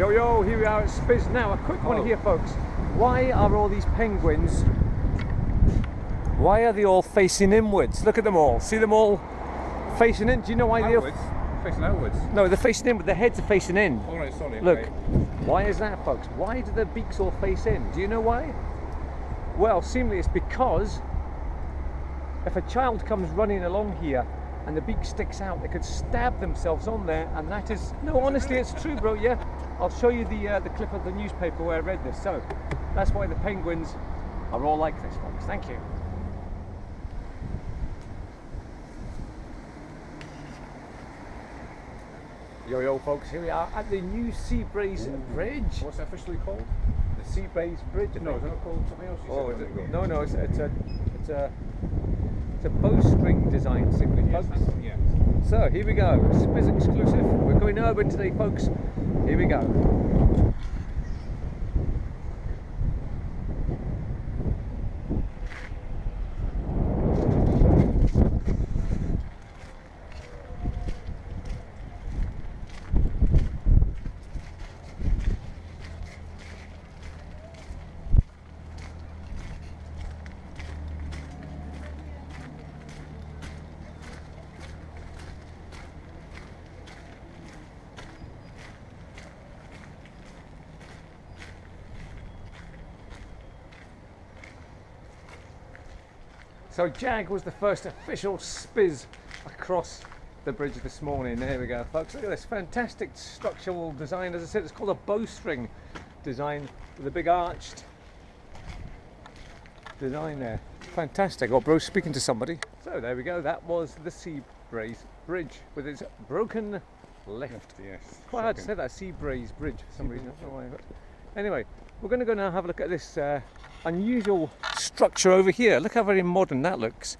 Yo, yo, here we are at SPiS. Now, a quick one here, folks. Why are all these penguins, why are they all facing inwards? Look at them all. See them all facing in? Do you know why they're facing outwards? No, they're facing in, but their heads are facing in. All right, sorry. Look, okay. Why is that, folks? Why do their beaks all face in? Do you know why? Well, seemingly it's because if a child comes running along here and the beak sticks out, they could stab themselves on there, and that is... No, honestly, it's true, bro, yeah. I'll show you the clip of the newspaper where I read this. So, that's why the penguins are all like this, folks. Thank you. Yo, yo, folks, here we are at the new SPiS Bridge. What's it officially called? The SPiS Bridge. No, is it not called something else? Oh, is it? No, no, it's a bowstring design simply, Yes, folks. yes. So here we go, SPiS exclusive. We're going urban today, folks. Here we go. So Jag was the first official SPiS across the bridge this morning. There we go, folks. Look at this fantastic structural design. As I said, it's called a bowstring design with a big arched design there. Fantastic. Oh, bro's speaking to somebody. So there we go. That was the SPiS Bridge with its broken lift. Yes. Quite hard to say that, SPiS Bridge for some reason. I don't know why, but anyway, we're going to go now have a look at this unusual structure over here. Look how very modern that looks.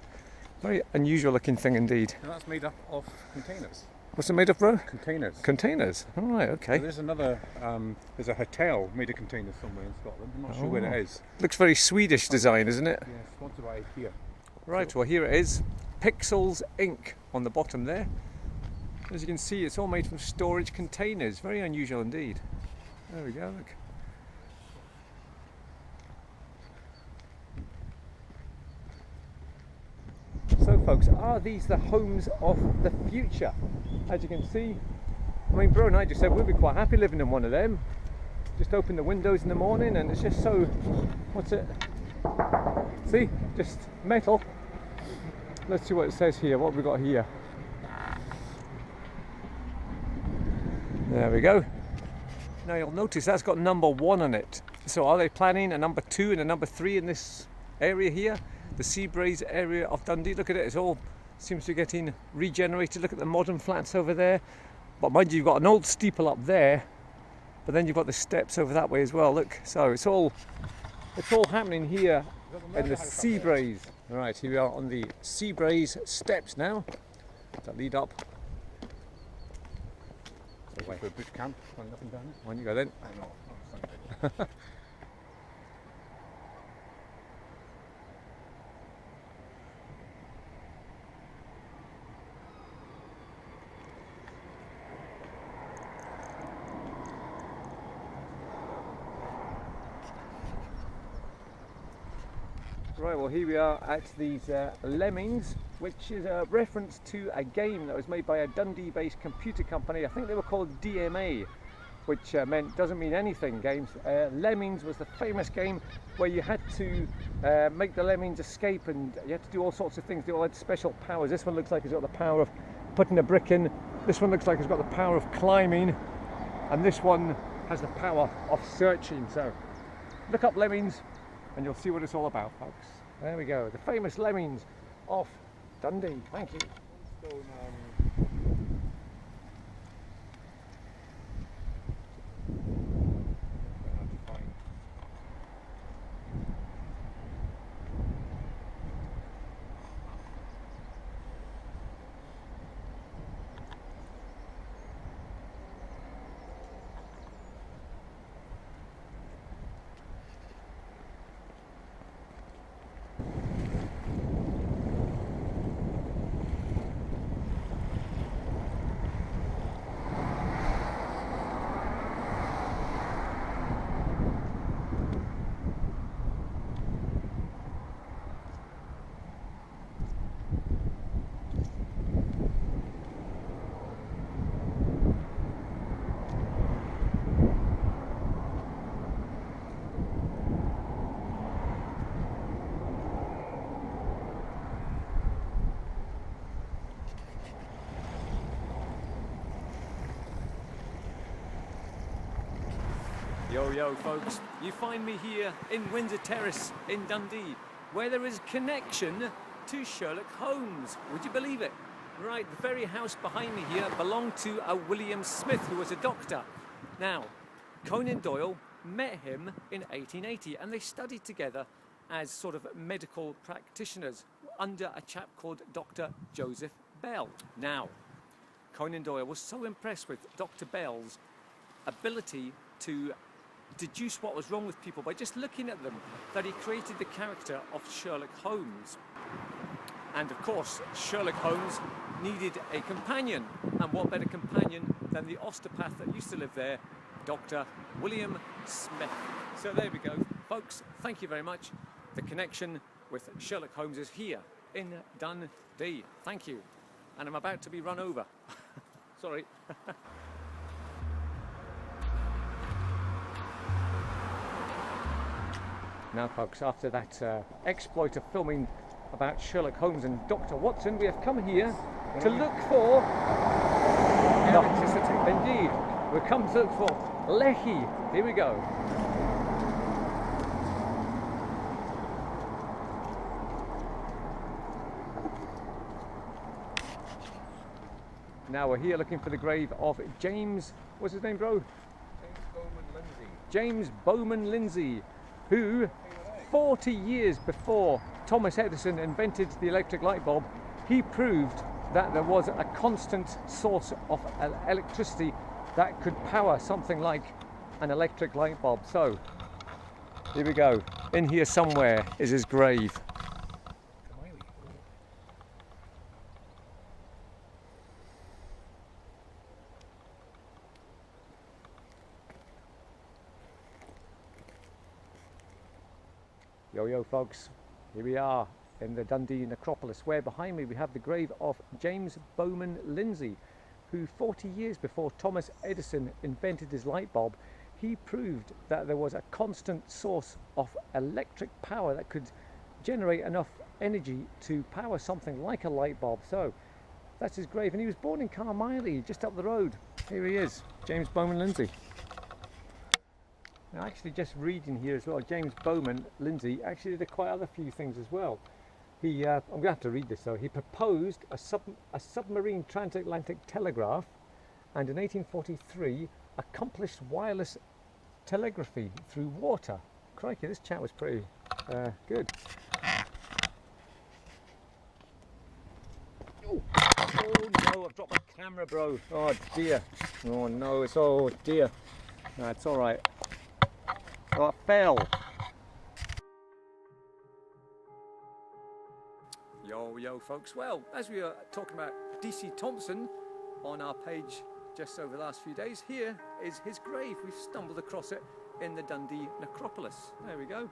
Very unusual looking thing indeed. And that's made up of containers. What's it made of, bro? Containers. Containers. All right, okay. So there's another, there's a hotel made of containers somewhere in Scotland. I'm not sure where it is. Looks very Swedish design, isn't it? Yes, sponsored by here. Right, well here it is. Pixels Inc. on the bottom there. As you can see, it's all made from storage containers. Very unusual indeed. There we go, look. So folks, are these the homes of the future? As you can see, I mean, bro and I just said we'd be quite happy living in one of them. Just open the windows in the morning and it's just so, what's it? See, just metal. Let's see what it says here, what have we got here? There we go. Now you'll notice that's got number 1 on it. So are they planning a number 2 and a number 3 in this area here? The SPiS area of Dundee. Look at it, it's all seems to be getting regenerated. Look at the modern flats over there. But mind you, you've got an old steeple up there, but then you've got the steps over that way as well. Look, so it's all happening here in the SPiS. Right, here we are on the SPiS steps now that lead up. Wait for a boot camp, going up and down it. On you go then. I know. Right, well here we are at these Lemmings, which is a reference to a game that was made by a Dundee-based computer company. I think they were called DMA, which doesn't mean anything games. Lemmings was the famous game where you had to make the lemmings escape, and you had to do all sorts of things. They all had special powers. This one looks like it's got the power of putting a brick in. This one looks like it's got the power of climbing, and this one has the power of searching. So look up Lemmings and you'll see what it's all about, folks. There we go, the famous Lemmings of Dundee. Thank you. Yo folks, you find me here in Windsor Terrace in Dundee, where there is connection to Sherlock Holmes. Would you believe it? Right, the very house behind me here belonged to a William Smith, who was a doctor. Now, Conan Doyle met him in 1880 and they studied together as sort of medical practitioners under a chap called Dr. Joseph Bell. Now, Conan Doyle was so impressed with Dr. Bell's ability to deduce what was wrong with people by just looking at them that he created the character of Sherlock Holmes. And of course, Sherlock Holmes needed a companion, and what better companion than the osteopath that used to live there, Dr. William Smith. So there we go, folks, thank you very much. The connection with Sherlock Holmes is here in Dundee. Thank you. And I'm about to be run over. Sorry. Now folks, after that exploit of filming about Sherlock Holmes and Dr. Watson, we have come here to look for electricity. Indeed, we've come to look for Lecky. Here we go. Now we're here looking for the grave of James, what's his name, bro? James Bowman Lindsay. James Bowman Lindsay, who 40 years before Thomas Edison invented the electric light bulb, he proved that there was a constant source of electricity that could power something like an electric light bulb. So, here we go. In here somewhere is his grave. Yo folks, here we are in the Dundee necropolis, where behind me we have the grave of James Bowman Lindsay, who 40 years before Thomas Edison invented his light bulb, he proved that there was a constant source of electric power that could generate enough energy to power something like a light bulb. So that's his grave, and he was born in Carmiley, just up the road. Here he is, James Bowman Lindsay. Now, actually, just reading here as well, James Bowman Lindsay actually did quite other few things as well. He, I'm going to have to read this though. He proposed a submarine transatlantic telegraph, and in 1843 accomplished wireless telegraphy through water. Crikey, this chat was pretty good. Oh no, I've dropped my camera, bro. Oh dear. Oh no, oh dear. No, it's all right. Oh, it fell. Yo folks, well, as we were talking about DC Thompson on our page just over the last few days, here is his grave. We've stumbled across it in the Dundee necropolis. There we go.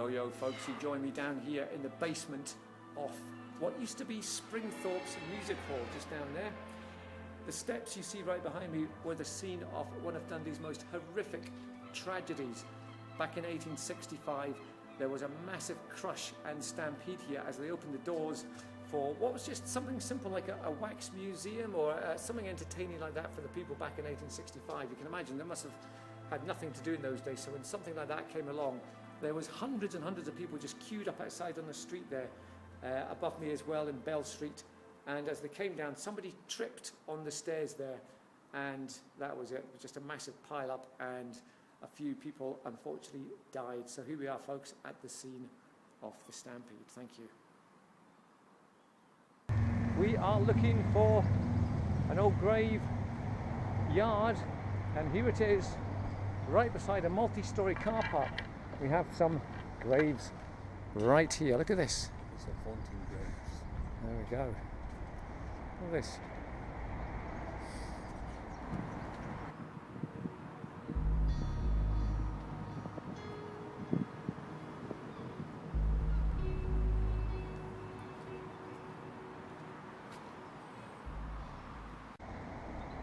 Yo folks, you join me down here in the basement of what used to be Springthorpe's Music Hall, just down there. The steps you see right behind me were the scene of one of Dundee's most horrific tragedies. Back in 1865, there was a massive crush and stampede here as they opened the doors for what was just something simple like a wax museum or something entertaining like that for the people back in 1865. You can imagine they must have had nothing to do in those days, so when something like that came along, there was hundreds and hundreds of people just queued up outside on the street there, above me as well in Bell Street. And as they came down, somebody tripped on the stairs there, and that was it. It was just a massive pile up, and a few people unfortunately died. So here we are, folks, at the scene of the stampede. Thank you. We are looking for an old grave yard, and here it is, right beside a multi-storey car park. We have some graves right here. Look at this. It's a haunting graves. There we go. Look at this.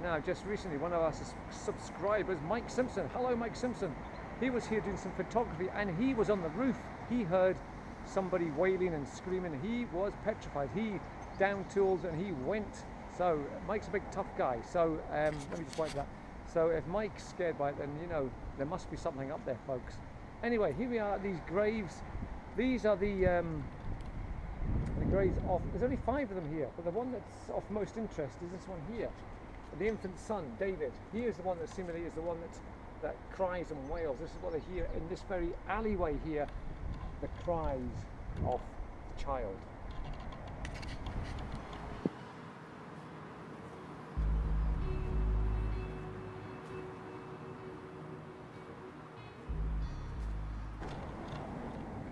Now, just recently, one of our subscribers, Mike Simpson, hello Mike Simpson, he was here doing some photography and he was on the roof. He heard somebody wailing and screaming. He was petrified. He down tools and he went. So Mike's a big tough guy. So let me just wipe that. So if Mike's scared by it, then you know there must be something up there, folks. Anyway, here we are at these graves. These are the graves of, there's only 5 of them here, but the one that's of most interest is this one here. The infant son, David. He is the one that seemingly is the one that cries and wails. This is what they hear in this very alleyway here, the cries of the child.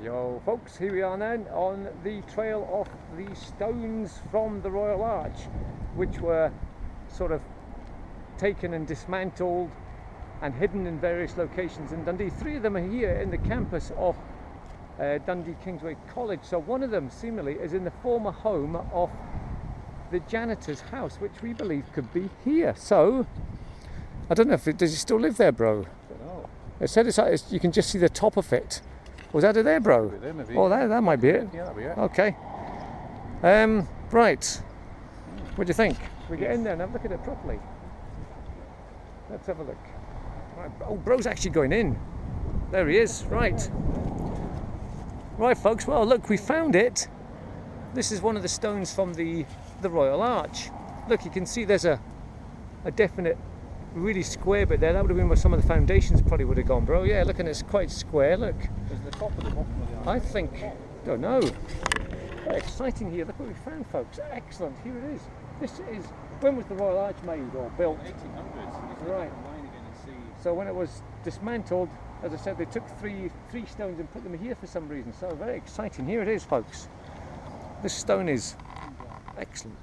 Yo folks, here we are then on the trail of the stones from the Royal Arch, which were sort of taken and dismantled and hidden in various locations in Dundee. 3 of them are here in the campus of Dundee Kingsway College. So one of them seemingly is in the former home of the janitor's house, which we believe could be here. So I don't know if does he still live there, bro? I don't know. It said you can just see the top of it. Was that it there, bro? There, maybe. Oh, that might be it. Yeah, that'll be it. Okay. Right. What do you think? Should we get in there and have a look at it properly? Let's have a look. Right. Oh, bro's actually going in. There he is. Right. Right, folks. Well, look, we found it. This is one of the stones from the Royal Arch. Look, you can see there's a definite, really square bit there. That would have been where some of the foundations probably would have gone, bro. Yeah, look, and it's quite square. Look. Is the top of the bottom of the I think. Don't know. Very exciting here. Look what we found, folks. Excellent. Here it is. This is. When was the Royal Arch made or built? 1800s. Right. So when it was dismantled, as I said, they took three stones and put them here for some reason. So very exciting. Here it is, folks. This stone is excellent.